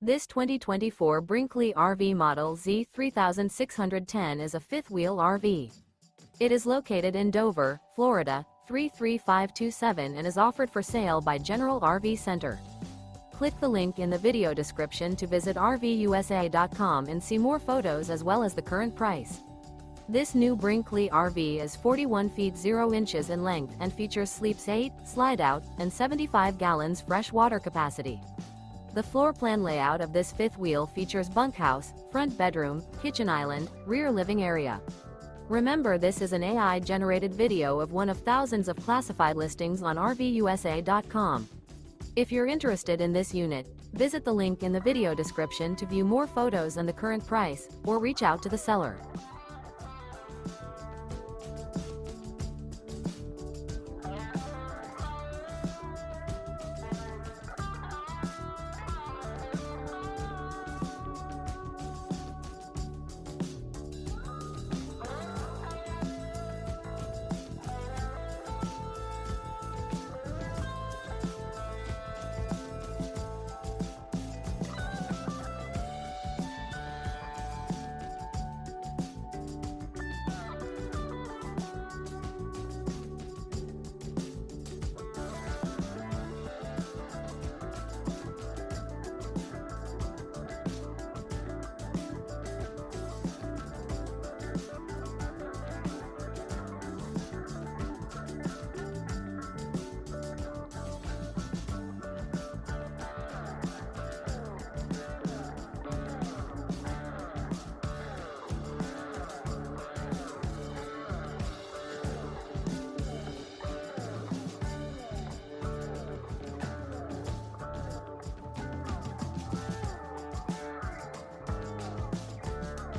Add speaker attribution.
Speaker 1: This 2024 Brinkley RV Model Z 3610 is a fifth-wheel RV. It is located in Dover, Florida, 33527 and is offered for sale by General RV Center. Click the link in the video description to visit RVUSA.com and see more photos as well as the current price. This new Brinkley RV is 41 feet 0 inches in length and features sleeps 8, slide-out, and 75 gallons fresh water capacity. The floor plan layout of this fifth wheel features bunkhouse, front bedroom, kitchen island, rear living area. Remember, this is an AI-generated video of one of thousands of classified listings on RVUSA.com. If you're interested in this unit, visit the link in the video description to view more photos and the current price, or reach out to the seller.